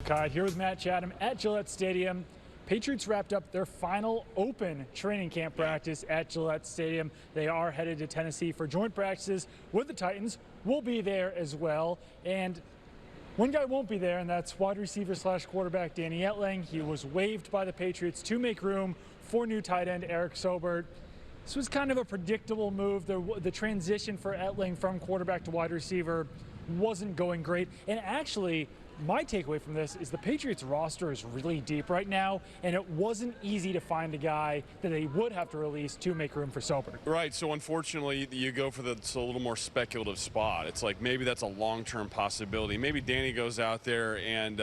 Kai here with Matt Chatham at Gillette Stadium. Patriots wrapped up their final open training camp practice at Gillette Stadium. They are headed to Tennessee for joint practices with the Titans. We'll be there as well. And one guy won't be there, and that's wide receiver / quarterback Danny Etling. He was waived by the Patriots to make room for new tight end Eric Sobert. This was kind of a predictable move. The transition for Etling from quarterback to wide receiver wasn't going great. And actually, my takeaway from this is the Patriots roster is really deep right now, and it wasn't easy to find a guy that they would have to release to make room for Sobert. Right, so unfortunately you go for a little more speculative spot. It's like maybe that's a long-term possibility. Maybe Danny goes out there and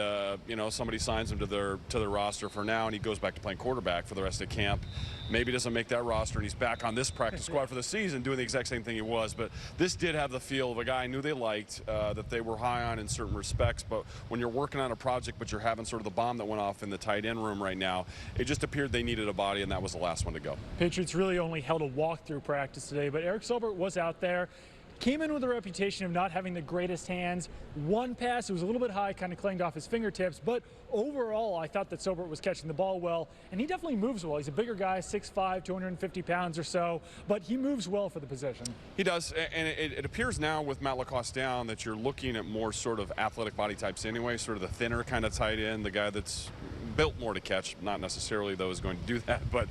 somebody signs him to their roster for now, and he goes back to playing quarterback for the rest of camp. Maybe doesn't make that roster, and he's back on this practice squad for the season doing the exact same thing he was. But this did have the feel of a guy I knew they liked, that they were high on in certain respects. But when you're working on a project, but you're having sort of the bomb that went off in the tight end room right now, it just appeared they needed a body, and that was the last one to go. Patriots really only held a walkthrough practice today, but Eric Sobert was out there. Came in with a reputation of not having the greatest hands. One pass, it was a little bit high, kind of clanged off his fingertips, but overall, I thought that Sobert was catching the ball well, and he definitely moves well. He's a bigger guy, 6'5", 250 pounds or so, but he moves well for the position. He does, and it appears now with Matt LaCosse down that you're looking at more sort of athletic body types anyway, sort of the thinner kind of tight end, the guy that's built more to catch, not necessarily though is going to do that, but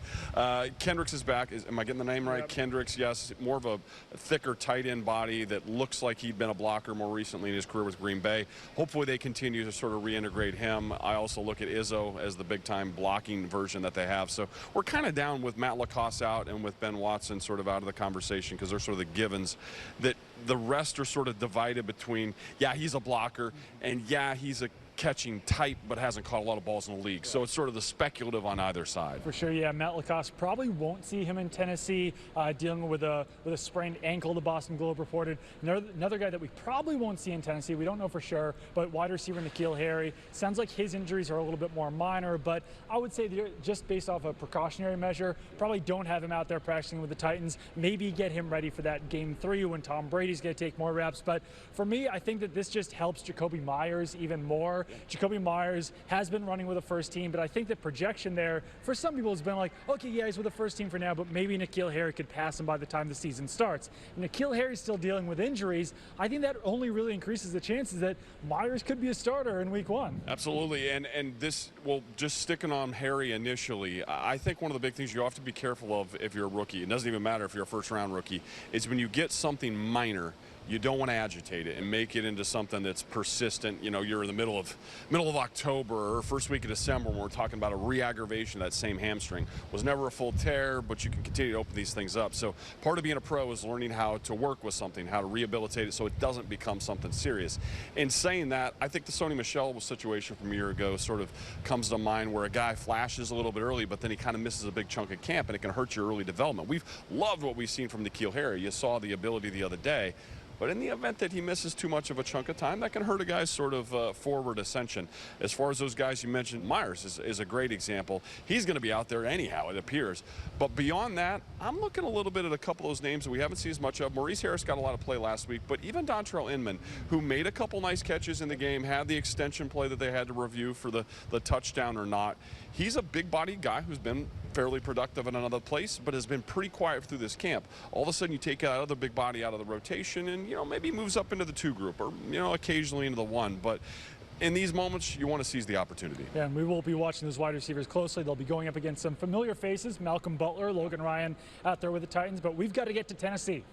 Kendricks is back. Am I getting the name right? Yep. Kendricks, yes, more of a thicker tight end body that looks like he'd been a blocker more recently in his career with Green Bay. Hopefully they continue to sort of reintegrate him. I also look at Izzo as the big-time blocking version that they have. So we're kind of down with Matt LaCosse out and with Ben Watson sort of out of the conversation because they're sort of the givens. That the rest are sort of divided between, yeah, he's a blocker, and yeah, he's a catching type, but hasn't caught a lot of balls in the league. So it's sort of the speculative on either side. For sure, yeah. Matt LaCosse probably won't see him in Tennessee, dealing with a sprained ankle, the Boston Globe reported. Another guy that we probably won't see in Tennessee, we don't know for sure, but wide receiver N'Keal Harry. Sounds like his injuries are a little bit more minor, but I would say just based off a precautionary measure, probably don't have him out there practicing with the Titans. Maybe get him ready for that Game 3 when Tom Brady's going to take more reps. But for me, I think that this just helps Jacoby Myers even more. Jacoby Myers has been running with the first team, but I think the projection there for some people has been like, okay, yeah, he's with the first team for now, but maybe N'Keal Harry could pass him by the time the season starts. N'Keal Harry's still dealing with injuries. I think that only really increases the chances that Myers could be a starter in Week 1. Absolutely, and this, well, just sticking on Harry initially, I think one of the big things you have to be careful of if you're a rookie, it doesn't even matter if you're a first-round rookie, is when you get something minor, you don't want to agitate it and make it into something that's persistent. You know, you're in the middle of October or first week of December when we're talking about a re-aggravation of that same hamstring. Was never a full tear, but you can continue to open these things up. So part of being a pro is learning how to work with something, how to rehabilitate it so it doesn't become something serious. In saying that, I think the Sony Michel situation from a year ago sort of comes to mind where a guy flashes a little bit early, but then he kind of misses a big chunk of camp and it can hurt your early development. We've loved what we've seen from N'Keal Harry. You saw the ability the other day. But in the event that he misses too much of a chunk of time, that can hurt a guy's sort of forward ascension. As far as those guys you mentioned, Myers is a great example. He's going to be out there anyhow, it appears. But beyond that, I'm looking a little bit at a couple of those names that we haven't seen as much of. Maurice Harris got a lot of play last week, but even Dontrell Inman, who made a couple nice catches in the game, had the extension play that they had to review for the touchdown or not. He's a big-bodied guy who's been fairly productive in another place, but has been pretty quiet through this camp. All of a sudden, you take that other big body out of the rotation and, maybe moves up into the 2 group or, occasionally into the 1. But in these moments, you want to seize the opportunity. Yeah, and we will be watching those wide receivers closely. They'll be going up against some familiar faces, Malcolm Butler, Logan Ryan out there with the Titans, but we've got to get to Tennessee.